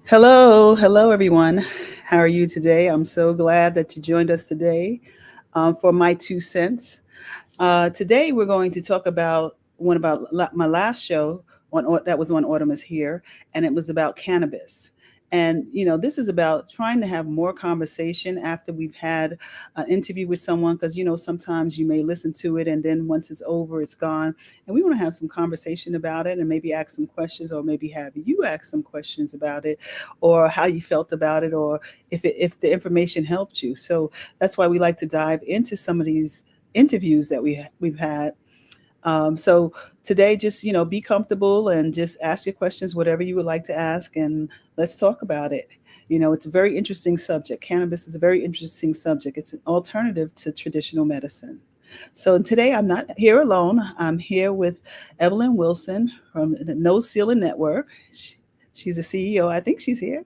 Hello, everyone. How are you today? I'm so glad that you joined us today for my 2 cents. Today, we're going to talk about my last show that was on Autumn is Here, and it was about cannabis. And this is about trying to have more conversation after we've had an interview with someone, because sometimes you may listen to it and then once it's over, it's gone. And we want to have some conversation about it and maybe ask some questions, or maybe have you ask some questions about it, or how you felt about it, or if the information helped you. So that's why we like to dive into some of these interviews that we've had. So today, just be comfortable and just ask your questions, whatever you would like to ask, and let's talk about it. It's a very interesting subject. Cannabis is a very interesting subject. It's an alternative to traditional medicine. So today, I'm not here alone. I'm here with Evelyn Wilson from the No Ceiling Network. She's a CEO. I think she's here.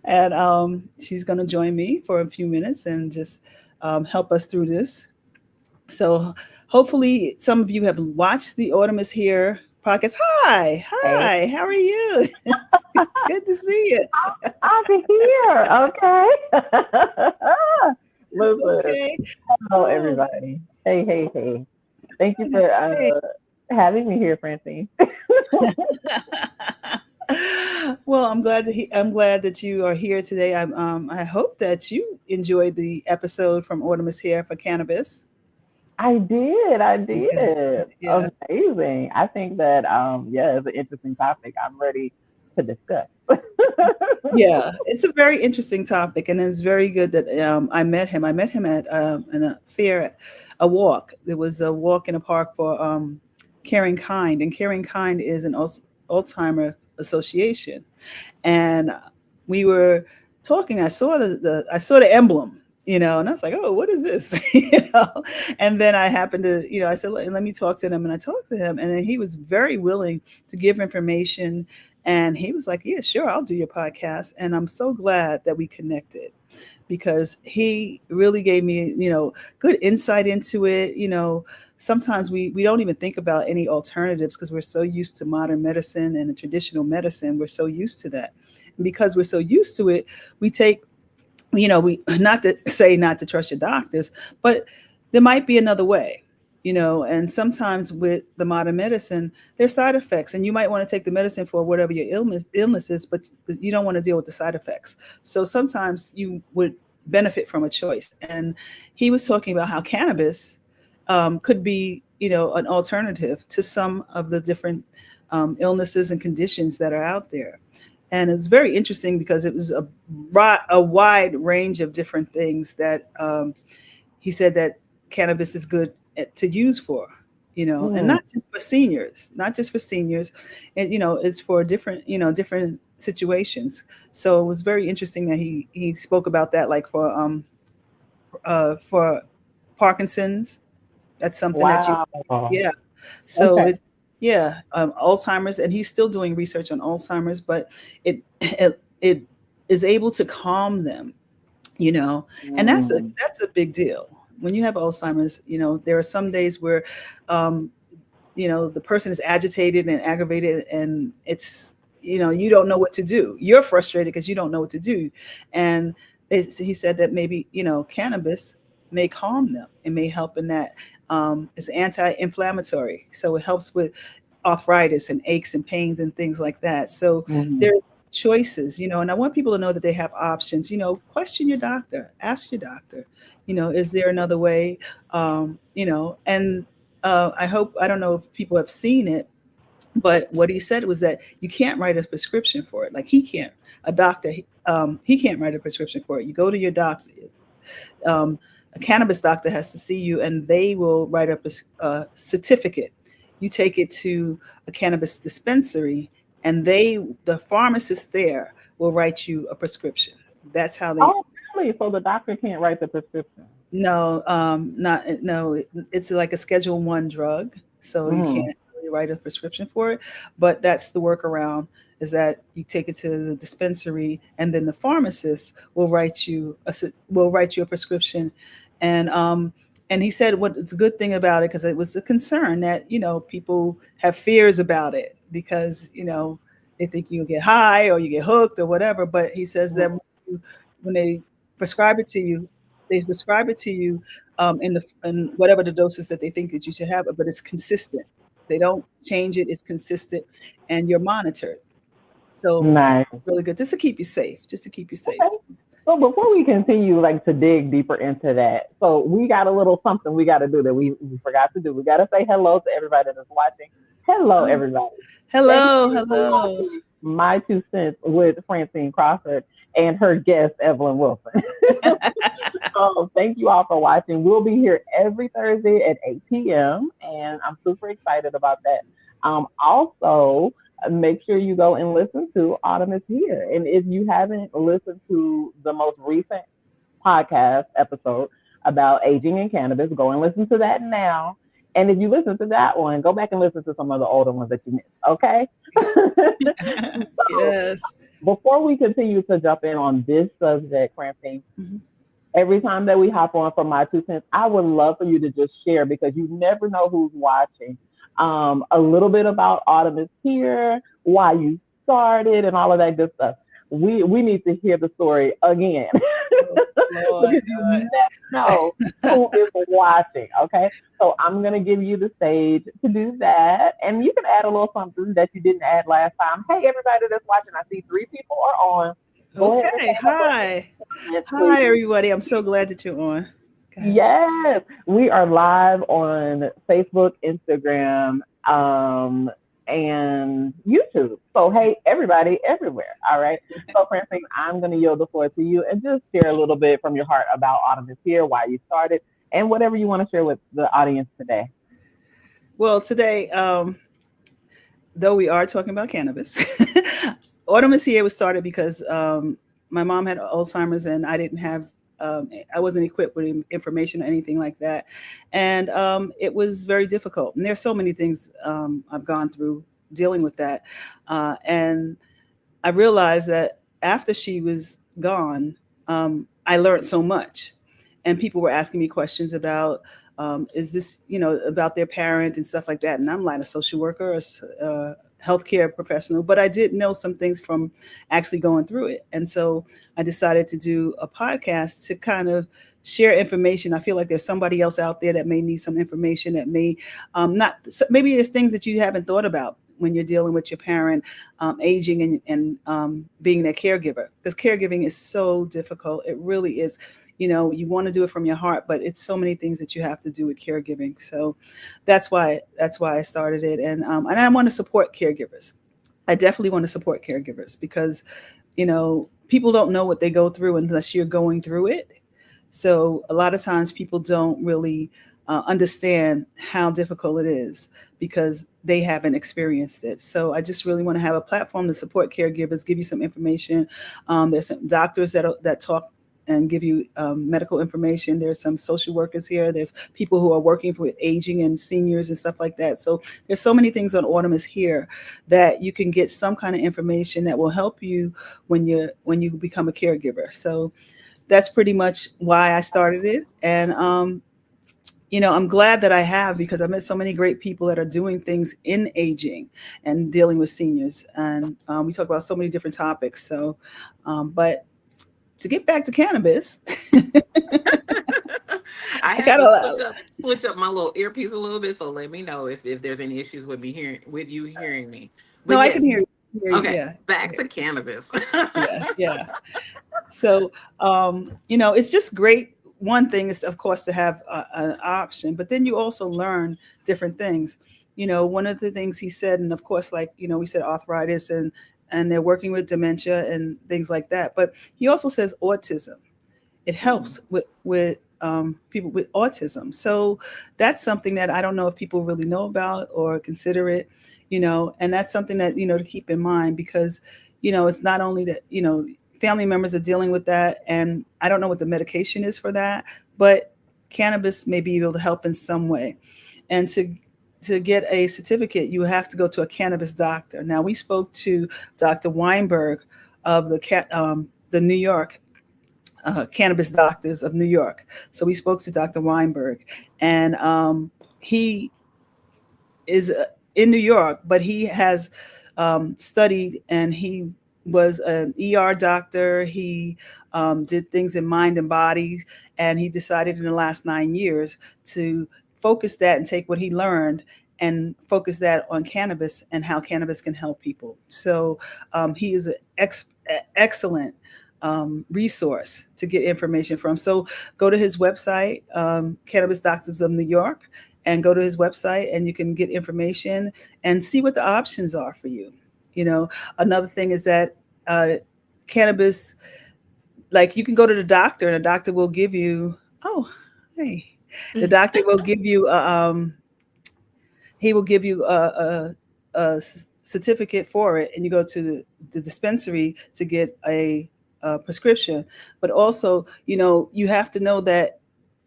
And she's going to join me for a few minutes and just help us through this. So hopefully some of you have watched the Autumn is Here podcast. Hey, Hi, how are you? Good to see you. I'm here. Okay. Listen, Okay. hello Oh, everybody. Hey. Thank you for hey. having me here, Francine. Well, I'm glad that you are here today. I hope that you enjoyed the episode from Autumn is Here for cannabis. I Okay. did. Yeah. Amazing. I think that yeah, it's an interesting topic. I'm ready to discuss. Yeah, it's a very interesting topic, and it's very good that I met him. I met him at a fair, a walk. There was a walk in a park for Caring Kind, and Caring Kind is an Alzheimer association. And we were talking. I saw the emblem, and I was like, oh, what is this? And then I happened to, I said, let me talk to him, and I talked to him, and then he was very willing to give information. And he was like, yeah, sure, I'll do your podcast. And I'm so glad that we connected, because he really gave me, good insight into it. Sometimes we don't even think about any alternatives because we're so used to modern medicine and the traditional medicine. We're so used to that. And because we're so used to it, we take, we not to say not to trust your doctors, but there might be another way. And sometimes with the modern medicine, there's side effects, and you might want to take the medicine for whatever your illness is, but you don't want to deal with the side effects. So sometimes you would benefit from a choice. And he was talking about how cannabis could be, an alternative to some of the different illnesses and conditions that are out there. And it's very interesting because it was a wide range of different things that he said that cannabis is good to use for, and Mm, not just for seniors, and it's for different situations. So it was very interesting that he spoke about that, like for Parkinson's. That's something that you, wow. yeah. So Okay. it's, yeah, Alzheimer's, and he's still doing research on Alzheimer's, but it is able to calm them, you know, and Mm, that's a big deal. When you have Alzheimer's, there are some days where, um, the person is agitated and aggravated, and it's, you don't know what to do. You're frustrated because you don't know what to do, and he said that maybe cannabis may calm them. It may help in that. It's anti-inflammatory, so it helps with arthritis and aches and pains and things like that. So mm. there are choices, and I want people to know that they have options. Question your doctor, ask your doctor, is there another way? And I don't know if people have seen it, but what he said was that you can't write a prescription for it. Like he can't, a doctor, he can't write a prescription for it. You go to your doctor. A cannabis doctor has to see you, and they will write up a certificate. You take it to a cannabis dispensary, and the pharmacist there will write you a prescription. That's how they. Oh, really? So the doctor can't write the prescription? No, not no. It's like a Schedule 1 drug, so you Mm. can't really write a prescription for it. But that's the workaround, is that you take it to the dispensary, and then the pharmacist will write you a prescription. And and he said what's a good thing about it, because it was a concern that people have fears about it, because they think you get high or you get hooked or whatever. But he says that when they prescribe it to you, they prescribe it to you in whatever the doses that they think that you should have, but it's consistent. They don't change it. It's consistent, and you're monitored. So Nice. it's really good just to keep you safe. Just to keep you safe. Okay. So before we continue, like to dig deeper into that, so we got a little something we got to do that we forgot to do. We got to say hello to everybody that's watching. Hello, Oh, everybody. Thank hello, you for hello. watching My Two Cents with Francine Crawford and her guest Evelyn Wilson. So thank you all for watching. We'll be here every Thursday at 8 p.m. and I'm super excited about that. Also, make sure you go and listen to Autumn is Here. And if you haven't listened to the most recent podcast episode about aging and cannabis, go and listen to that now. And if you listen to that one, go back and listen to some of the older ones that you missed. Okay. So Yes. before we continue to jump in on this subject, Francine, Mhm. every time that we hop on for My Two Cents, I would love for you to just share because you never know who's watching. A little bit about Autumn is Here, why you started, and all of that good stuff. We need to hear the story again Oh, Lord, because you never know who is watching. Okay, so I'm gonna give you the stage to do that, and you can add a little something that you didn't add last time. Hey, everybody that's watching, I see three people are on. Go ahead and okay. add a couple Hi. comments, Hi, please. everybody. I'm so glad that you're on. Okay. Yes, we are live on Facebook, Instagram, and YouTube. So, hey, everybody, everywhere. All right. So, Francine, I'm going to yield the floor to you and just share a little bit from your heart about Autumn is Here, why you started, and whatever you want to share with the audience today. Well, today, though we are talking about cannabis, Autumn is Here was started because my mom had Alzheimer's and I didn't have, I wasn't equipped with information or anything like that. And it was very difficult. And there's so many things I've gone through dealing with that. And I realized that after she was gone, I learned so much, and people were asking me questions about, is this, about their parent and stuff like that. And I'm not a social worker or a healthcare professional, but I did know some things from actually going through it. And so I decided to do a podcast to kind of share information. I feel like there's somebody else out there that may need some information that may not, so maybe there's things that you haven't thought about when you're dealing with your parent aging and being their caregiver, because caregiving is so difficult. It really is. You want to do it from your heart, but it's so many things that you have to do with caregiving. So that's why I started it, and I want to support caregivers. I definitely want to support caregivers because people don't know what they go through unless you're going through it. So a lot of times people don't really understand how difficult it is because they haven't experienced it. So I just really want to have a platform to support caregivers, give you some information. There's some doctors that talk and give you medical information. There's some social workers here. There's people who are working with aging and seniors and stuff like that. So there's so many things on Autumn is Here that you can get some kind of information that will help you when you become a caregiver. So that's pretty much why I started it. And I'm glad that I have, because I met so many great people that are doing things in aging and dealing with seniors. And we talk about so many different topics. So, but to get back to cannabis, I I had got to a switch up my little earpiece a little bit, so let me know if there's any issues with me hearing with you hearing me. no, But I can yes, hear you. Hear you. okay, Yeah. back to cannabis. Yeah. Yeah. So, it's just great. One thing is, of course, to have an option, but then you also learn different things. One of the things he said, and of course, like, we said arthritis and they're working with dementia and things like that. But he also says autism. It Mm, helps with people with autism. So that's something that I don't know if people really know about or consider it, and that's something that, to keep in mind, because, it's not only that, family members are dealing with that. And I don't know what the medication is for that, but cannabis may be able to help in some way. And to get a certificate, you have to go to a cannabis doctor. Now, we spoke to Dr. Weinberg of the New York cannabis doctors of New York. So we spoke to Dr. Weinberg, and he is in New York, but he has studied, and he was an ER doctor. He did things in mind and body, and he decided in the last 9 years to focus that and take what he learned and focus that on cannabis and how cannabis can help people. So he is an excellent resource to get information from. So go to his website, Cannabis Doctors of New York, and go to his website, and you can get information and see what the options are for you. You know, another thing is that uh, cannabis, like you can go to the doctor, and the doctor will give you, oh, hey, the doctor will give you he will give you a certificate for it, and you go to the dispensary to get a prescription. But also, you know, you have to know that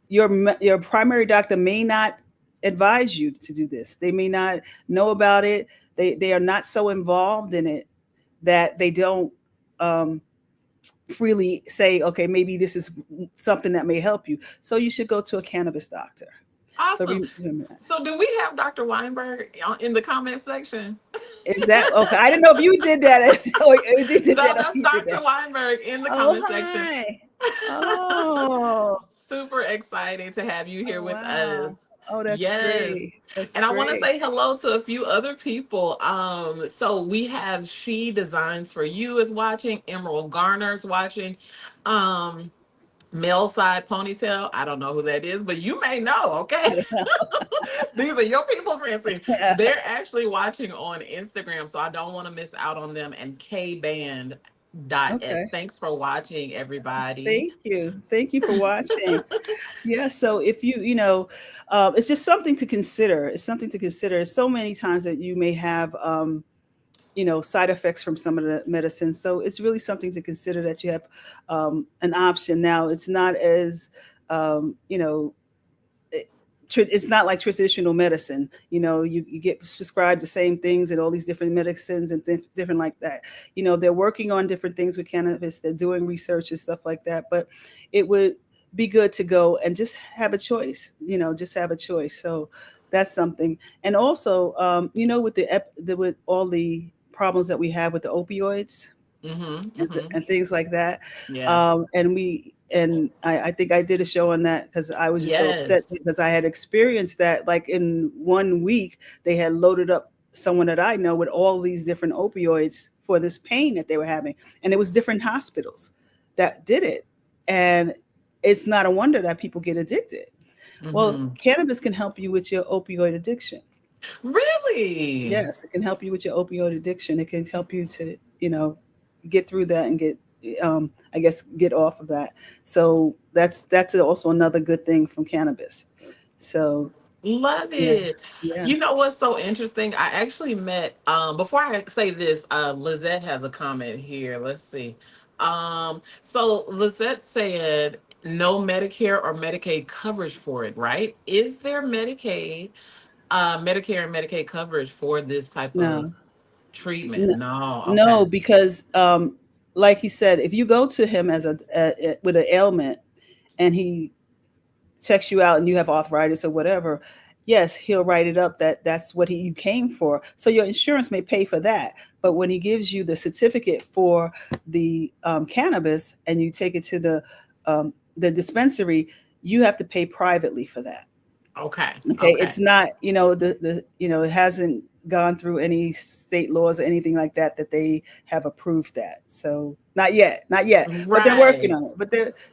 your primary doctor may not advise you to do this. They may not know about it. They are not so involved in it that they don't um, freely say, okay, maybe this is something that may help you. So you should go to a cannabis doctor. So Awesome. remember that. So do we have Dr. Weinberg in the comment section? Is that okay? I didn't know if you did that. Or you did No, that. Or that's you did Dr. that. Weinberg in the Oh, comment section. hi. Oh, Super excited to have you here oh, with wow. us. Oh, that's Yes. great. That's And I want to great. say hello to a few other people. So we have She Designs for You is watching, Emerald Garner's watching. Um, Male Side Ponytail. I don't know who that is, but you may know, okay? I don't know. These are your people, Francine. They're actually watching on Instagram, so I don't want to miss out on them. And kband.s. Okay. Thanks for watching, everybody. Thank you. Thank you for watching. Yeah. So if it's just something to consider. It's something to consider. So many times that you may have, side effects from some of the medicines. So it's really something to consider that you have an option. Now, it's not as, um, you know, it's not like traditional medicine. You get prescribed the same things and all these different medicines and different like that. They're working on different things with cannabis. They're doing research and stuff like that. But it would be good to go and just have a choice. Just have a choice. So that's something. And also, with with all the problems that we have with the opioids Mm-hmm. Mm-hmm. and things like that. Yeah. I think I did a show on that because I was just so upset Yes. because I had experienced that. Like in 1 week, they had loaded up someone that I know with all these different opioids for this pain that they were having, and it was different hospitals that did it. And it's not a wonder that people get addicted. Well, Mm-hmm. cannabis can help you with your opioid addiction. Really? Yes, it can help you with your opioid addiction. It can help you to, get through that and I guess, get off of that. So that's also another good thing from cannabis. So Love yeah, it. yeah. You know what's so interesting? I actually met before I say this, Lizette has a comment here. Let's see. So Lizette said no Medicare or Medicaid coverage for it, right? Is there Medicare and Medicaid coverage for this type of No, treatment? no, No. Okay. no, because like he said, if you go to him with an ailment and he checks you out and you have arthritis or whatever, yes, he'll write it up that that's what you came for. So your insurance may pay for that. But when he gives you the certificate for the cannabis and you take it to the dispensary, you have to pay privately for that. Okay. Okay, Okay. it's not, it hasn't gone through any state laws or anything like that that they have approved that. So not yet, not yet. But they're working Right. on it. But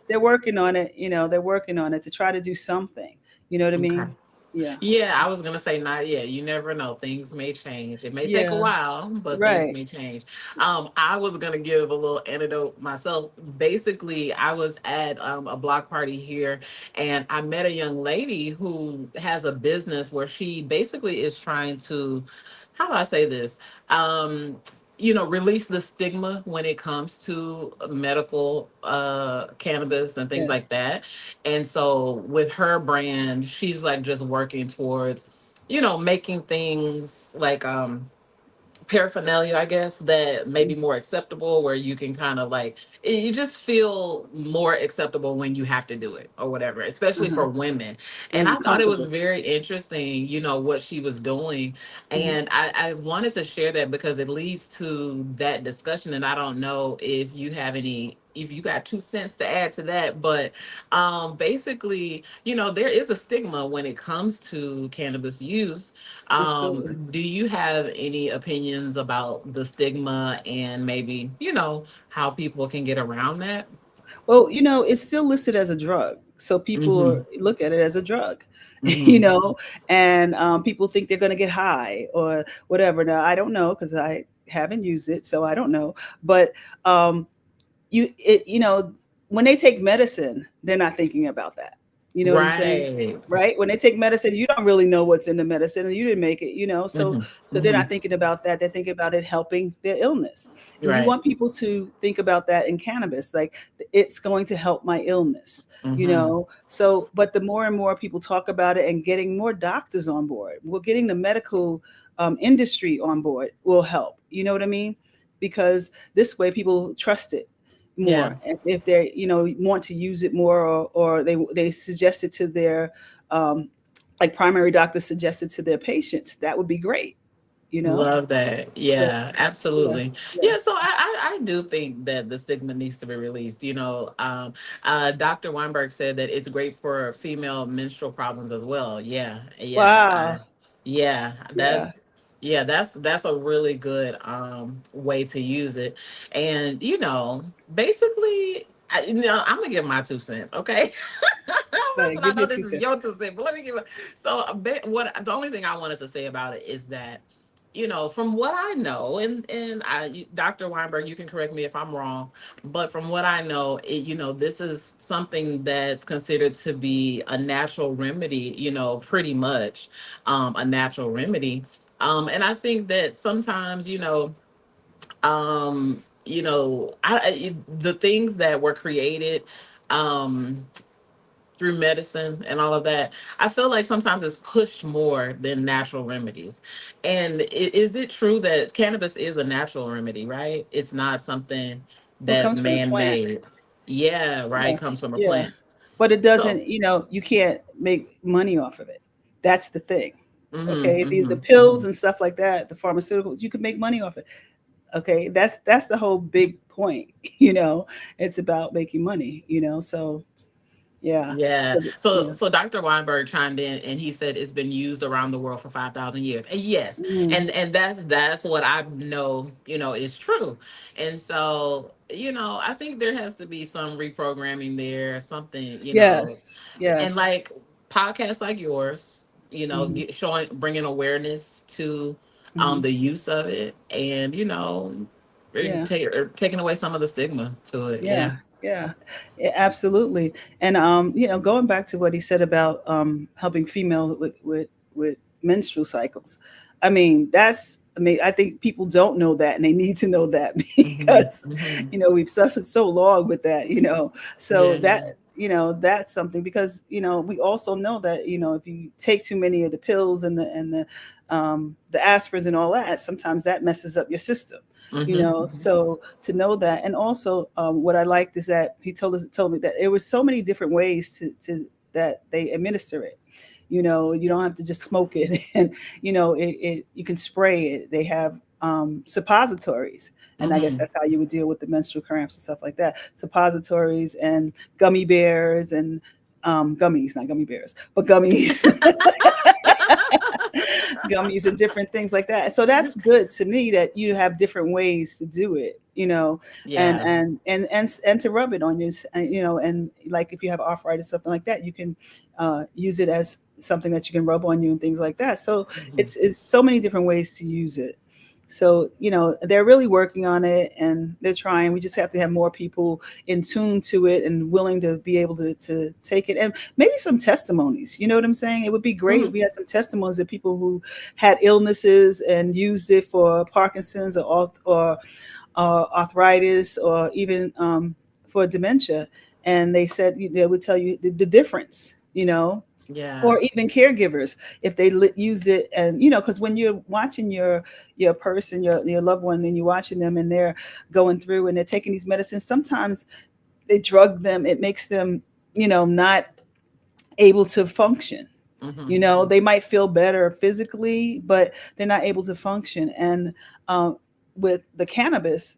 they're working on it. They're working on it to try to do something. You know what I Okay. mean? Yeah, Yeah, I was gonna say not yet. You never know. Things may change. It may take a yeah, while, but things right. may change. I was gonna give a little anecdote myself. Basically, I was at a block party here, and I met a young lady who has a business where she basically is trying to, how do I say this? Um, release the stigma when it comes to medical cannabis and things Yeah, like that. And so with her brand, she's like just working towards, making things like paraphernalia, I guess, that may be more acceptable, where you can kind of like, you just feel more acceptable when you have to do it or whatever, especially Uh-huh. for women. Yeah, And you're I thought it was comfortable. very interesting, what she was doing. Hmm. And I wanted to share that because it leads to that discussion. And I don't know if you have any. If you got 2 cents to add to that, but basically, there is a stigma when it comes to cannabis use. Absolutely. Do you have any opinions about the stigma and maybe, how people can get around that? Well, it's still listed as a drug, so people Mm-hmm. look at it as a drug, you Mm-hmm. know, and people think they're going to get high or whatever. Now, I don't know because I haven't used it, so I don't know. But um, when they take medicine, they're not thinking about that. You know what I'm saying? Right. Right? When they take medicine, you don't really know what's in the medicine and you didn't make it. So Mm-hmm. so they're Mm-hmm. not thinking about that. They're thinking about it helping their illness. And you Right. want people to think about that in cannabis, like it's going to help my illness. Mm-hmm. So but the more and more people talk about it and getting more doctors on board, we're getting the medical industry on board will help. You know what I mean? Because this way people trust it Yeah. more if they want to use it more, or they suggest it to their um, like primary doctors suggested to their patients. That would be great, you know Love that. so Yeah, yeah, absolutely. yeah. Yeah, so I do think that the stigma needs to be released. Dr. Weinberg said that it's great for female menstrual problems as well. Yeah, yeah. Wow. Yeah, Yeah. that's a really good way to use it. And basically, I'm gonna give my 2 cents, okay? Listen, I Give know your this two is cents. your 2 cents, but let me give it. So, a bit, what the only thing I wanted to say about it is that, from what I know, and Dr. Weinberg, you can correct me if I'm wrong, but from what I know, this is something that's considered to be a natural remedy. Pretty much, a natural remedy. And I think that sometimes, the things that were created. Um, Through medicine and all of that, I feel like sometimes it's pushed more than natural remedies. And is it true that cannabis is a natural remedy, right? It's not something Well, it that's comes from the man plant. made. Yeah, Yeah. right. Comes from a Yeah. plant. But it So, doesn't, you can't make money off of it. That's the thing. mm-hmm, Okay, the mm-hmm, pills mm-hmm. and stuff like that, the pharmaceuticals, you can make money off it. Okay, that's the whole big point. you know it's about making money. So yeah. Yeah. So So yeah. so Dr. Weinberg chimed in and he said it's been used around the world for 5,000 years. And yes, Mm. and that's what I know, is true. And so, I think there has to be some reprogramming there, something, Yes, and yes. like podcasts like yours, Hmm. bringing awareness to Hmm. the use of it, and Yeah. taking away some of the stigma to it. Yeah. Yeah, yeah, yeah, absolutely. And going back to what he said about helping female with menstrual cycles. I mean, I think people don't know that, and they need to know that Hmm. because Hmm. we've suffered so long with that. So Yeah. that's something, because we also know that if you take too many of the pills and the aspirins and all that, sometimes that messes up your system. Hmm. So to know that. And also what I liked is that he told me that there were so many different ways to that they administer it. You don't have to just smoke it and you can spray it. They have suppositories, and I guess Hmm. that's how you would deal with the menstrual cramps and stuff like that. Suppositories and gummy bears and gummies, not gummy bears, but gummies. Gummies and different things like that. So that's good to me that you have different ways to do it, and Yeah. and to rub it on you, and like if you have arthritis, something like that, you can use it as something that you can rub on you and things like that. So Mhm. it's so many different ways to use it. So they're really working on it and they're trying. We just have to have more people in tune to it and willing to be able to take it, and maybe some testimonies. You know what I'm saying? It would be great if Mhm. we had some testimonies of people who had illnesses and used it for Parkinson's or arthritis, or even for dementia, and they said they would tell you the difference. Yeah. or even caregivers if they use it. And because when you're watching your person, your loved one, and you're watching them and they're going through and they're taking these medicines, sometimes they drug them, it makes them not able to function. Hmm. They might feel better physically, but they're not able to function. And um, with the cannabis,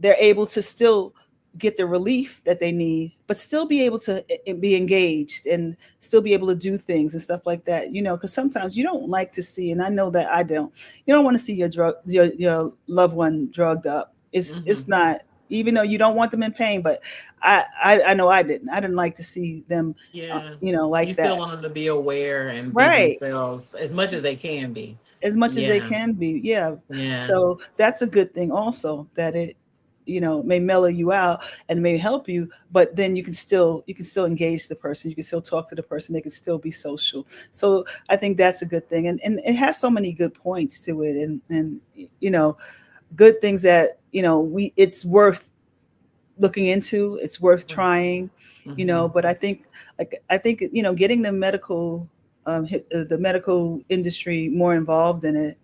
they're able to still get the relief that they need, but still be able to be engaged and still be able to do things and stuff like that. Because sometimes you don't like to see, and I know that I don't. You don't want to see your loved one drugged up. It's Hmm. not, even though you don't want them in pain, but I know I didn't like to see them, Yeah. You like still that. want them to be aware and be Right. themselves as much as they can be. As much as they Yeah. can be, yeah. Yeah. So that's a good thing also, that it may mellow you out and may help you, but then you can still engage the person, you can still talk to the person, they can still be social. So I think that's a good thing, and it has so many good points to it, and good things that we it's worth looking into, it's worth trying. Hmm. But I think getting the medical industry more involved in it,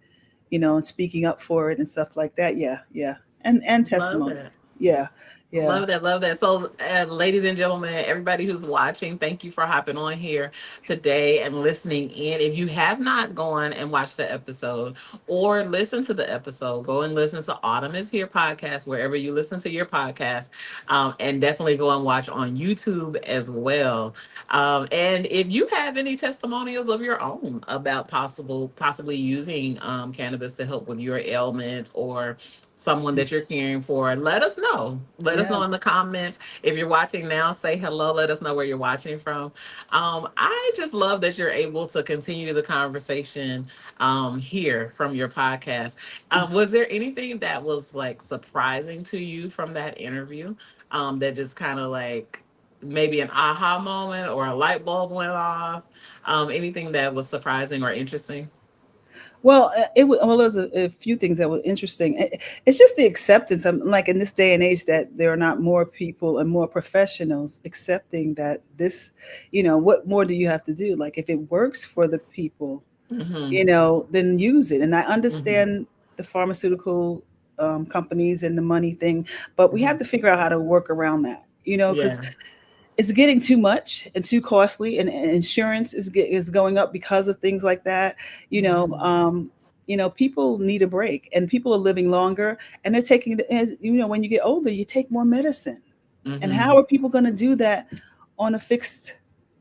and speaking up for it and stuff like that. Yeah, yeah, and Love that. testimonies. Yeah, yeah. Love that, love that. So, ladies and gentlemen, everybody who's watching, thank you for hopping on here today and listening in. If you have not gone and watched the episode or listened to the episode, go and listen to Autumn is Here podcast, wherever you listen to your podcast, and definitely go and watch on YouTube as well. And if you have any testimonials of your own about possibly using cannabis to help with your ailments or someone that you're caring for, let us know. Let us know in Yes. the comments. If you're watching now, say hello. Let us know where you're watching from. I just love that you're able to continue the conversation here from your podcast. Was there anything that was like surprising to you from that interview, that just kind of like maybe an aha moment or a light bulb went off? Anything that was surprising or interesting? Well, there's a few things that were interesting. It's just the acceptance. I'm like, in this day and age, that there are not more people and more professionals accepting that this, what more do you have to do? Like, if it works for the people, Mm-hmm. then use it. And I Mm-hmm. understand the pharmaceutical companies and the money thing, but we Mm-hmm. have to figure out how to work around that. Because Yeah. it's getting too much and too costly, and insurance is going up because of things like that. You know, Mm-hmm. um, people need a break, and people are living longer, and they're taking as when you get older, you take more medicine, and Mm-hmm. how are people going to do that on a fixed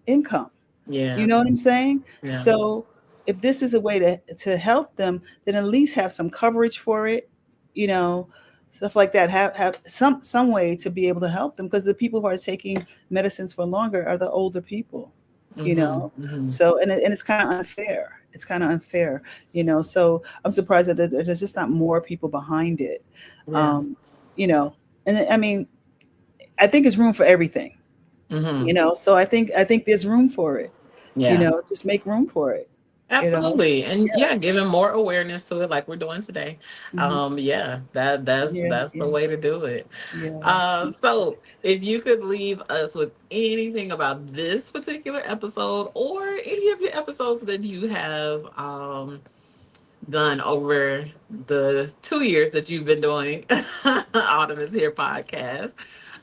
income? You Yeah. know what I'm saying? Yeah. So if this is a way to help them, then at least have some coverage for it, you know, stuff like that. Have some way to be able to help them, because the people who are taking medicines for longer are the older people, you Mm-hmm. know. Mm-hmm. So and it's kind of unfair. It's kind of unfair. So I'm surprised that there's just not more people behind it. Yeah. Um, you know, and I mean, I think it's room for everything. Mm-hmm. So I think there's room for it. Yeah. Just make room for it. You know. Absolutely. And Yeah. yeah, giving more awareness to it like we're doing today. Hmm. Yeah, that's Yeah. that's the Yeah. way to do it. Yes. So if you could leave us with anything about this particular episode or any of your episodes that you have done over the 2 years that you've been doing Autumn is Here podcast.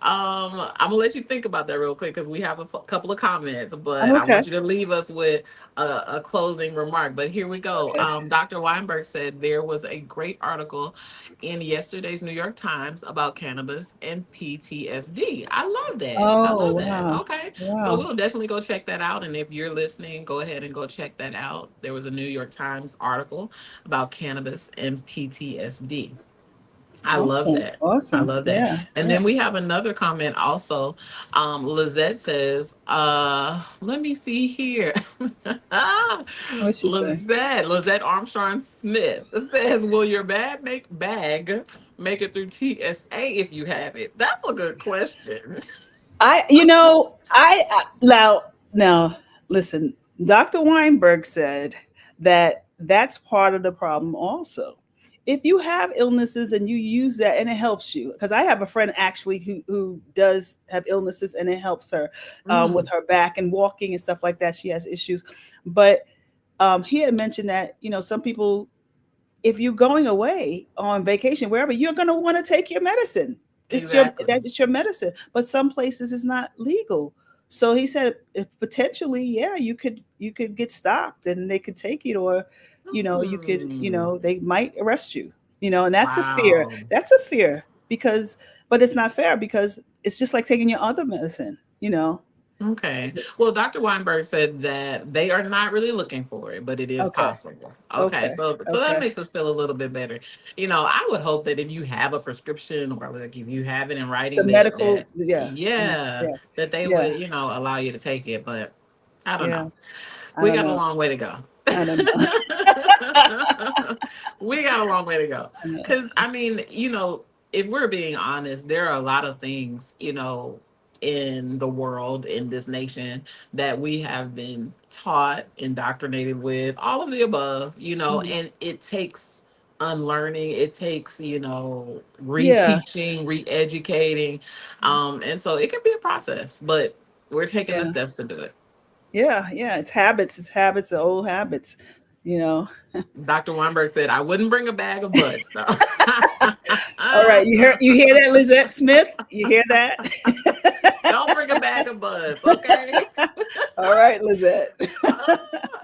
I'm gonna let you think about that real quick because we have a couple of comments, but I Okay. want you to leave us with a closing remark. But here we go. Okay. Dr. Weinberg said there was a great article in yesterday's New York Times about cannabis and PTSD. I love that. I Oh, love that. wow. Okay. So Wow. we'll definitely go check that out. And if you're listening, go ahead and go check that out. There was a New York Times article about cannabis and PTSD. I love Awesome. that. I Awesome. love that. Yeah. And Yeah. then we have another comment also. Lizette says, let me see here. What'd she say? Lizette Armstrong Smith says, will your bag make it through TSA if you have it? That's a good question. Now, listen, Dr. Weinberg said that that's part of the problem also. if you have illnesses and you use that and it helps you, because I have a friend actually who does have illnesses and it helps her with Mm, her back and walking and stuff like that. She has issues, but he had mentioned that some people, if you're going away on vacation wherever, you're going to want to take your medicine. exactly. It's your medicine, but some places it's not legal. So he said potentially, yeah, you could get stopped and they could take it, or you could, Hmm. they might arrest you. And that's a fear. Wow. That's a fear because, but it's not fair because it's just like taking your other medicine. Okay. Well, Dr. Weinberg said that they are not really looking for it, but it is Okay. possible. Okay. Okay. So that Okay. makes us feel a little bit better. I would hope that if you have a prescription or like if you have it in The writing medical, that yeah. yeah, Yeah. that they Yeah. would, allow you to take it, but I don't Yeah. know. I We don't got a know. long way to go. I don't know. We got a long way to go. I know. Because, I mean, if we're being honest, there are a lot of things, in the world, in this nation, that we have been taught, indoctrinated with, all of the above, Mhm. and it takes unlearning, it takes, Yeah. reteaching, re educating. And so it can be a process, but we're taking the Yeah. steps to do it. Yeah. Yeah. It's habits. It's habits, old habits, you know. Dr. Weinberg said, I wouldn't bring a bag of buds, though. All right. You hear that, Lizette Smith? You hear that? Don't bring a bag of buds, okay? All right, Lizette. Uh,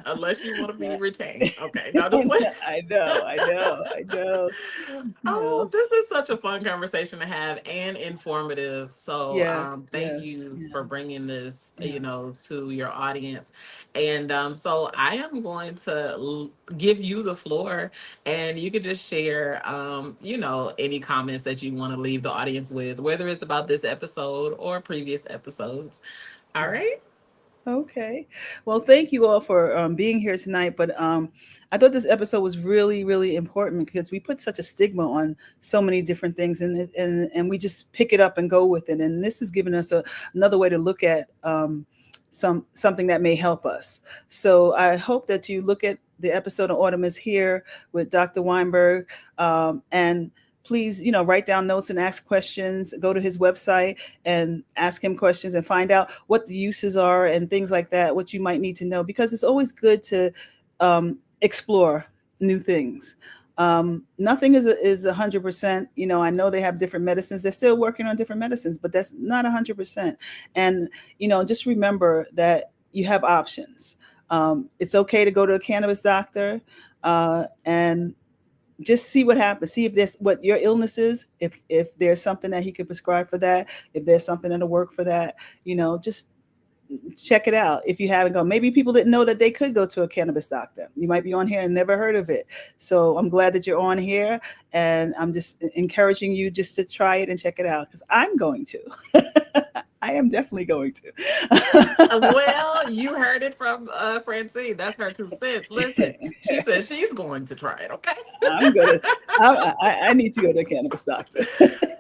Unless you want to be retained. Okay, now just play. I know. I know. I know. Oh, No. this is such a fun conversation to have and informative. So, Yes. thank Yes. you Yeah. for bringing this, Yeah. to your audience. And so I am going to give you the floor, and you could just share, any comments that you want to leave the audience with, whether it's about this episode or previous episodes. All right. Okay. Well, thank you all for being here tonight. But I thought this episode was really, really important because we put such a stigma on so many different things, and we just pick it up and go with it. And this has given us another way to look at something that may help us. So I hope that you look at the episode of Autumn is Here with Dr. Weinberg, and please, write down notes and ask questions. Go to his website and ask him questions and find out what the uses are and things like that, what you might need to know, because it's always good to explore new things. Nothing is 100%. I know they have different medicines. They're still working on different medicines, but that's not 100%. And just remember that you have options. It's okay to go to a cannabis doctor, and just see what happens. See if there's what your illness is. If there's something that he could prescribe for that. If there's something that'll work for that. Just check it out. If you haven't gone, maybe people didn't know that they could go to a cannabis doctor. You might be on here and never heard of it. So I'm glad that you're on here, and I'm just encouraging you just to try it and check it out because I'm going to. I am definitely going to. Well, you heard it from Francine. That's her 2 cents. Listen, she said she's going to try it. Okay. I'm gonna. I need to go to a cannabis doctor.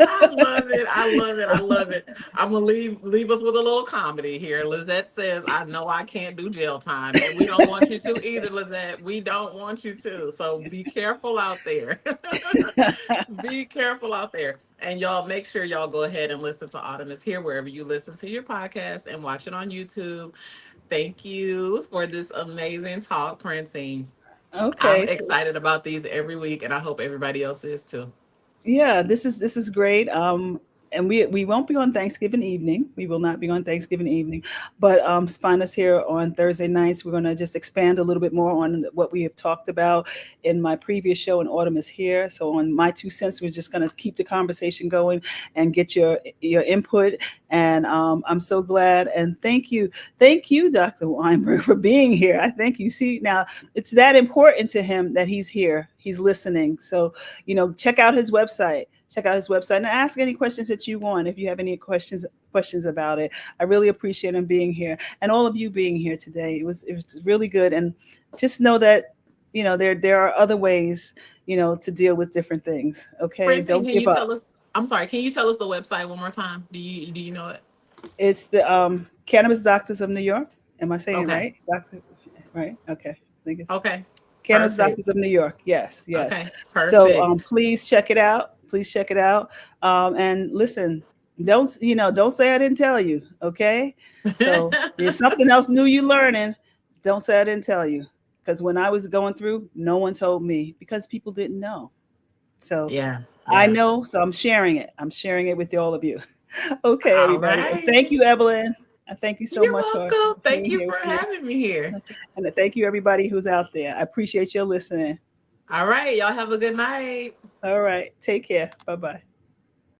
I love it. I love it. I love it. I'm gonna leave us with a little comedy here. Lizette says, "I know I can't do jail time, and we don't want you to either, Lizette. We don't want you to. So be careful out there. Be careful out there." And y'all make sure y'all go ahead and listen to Autumn is Here wherever you listen to your podcast and watch it on YouTube. Thank you for this amazing talk, Francine. I'm Okay, so excited about these every week, and I hope everybody else is too. yeah, this is great. And we won't be on Thanksgiving evening. We will not be on Thanksgiving evening, but find us here on Thursday nights. We're going to just expand a little bit more on what we have talked about in my previous show. And Autumn is Here. So on my 2 cents, we're just going to keep the conversation going and get your input. And I'm so glad and thank you, Dr. Weinberg, for being here. I thank you. See, now it's that important to him that he's here. He's listening. So check out his website. Check out his website and ask any questions that you want. If you have any questions about it, I really appreciate him being here and all of you being here today. It was really good. And just know that there are other ways to deal with different things. Okay, Francine, don't can give you up. tell us? I'm sorry. Can you tell us the website one more time? Do you know it? It's the Cannabis Doctors of New York. Am I saying it Okay. right, Doctor? Right? Okay, I think it's Okay. Cannabis Perfect. Doctors of New York. Yes, yes. Okay, So perfect. please check it out. Please check it out. And listen, don't say I didn't tell you. Okay. So there's something else new you learning. Don't say I didn't tell you. Because when I was going through, no one told me because people didn't know. So Yeah, I yeah. know. So I'm sharing it. I'm sharing it with all of you. Okay, All everybody. And thank right. you, Evelyn. And thank you so You're much for welcome. Thank being you here for with me. having me here. And thank you, everybody who's out there. I appreciate your listening. All right. Y'all have a good night. All right. Take care. Bye bye.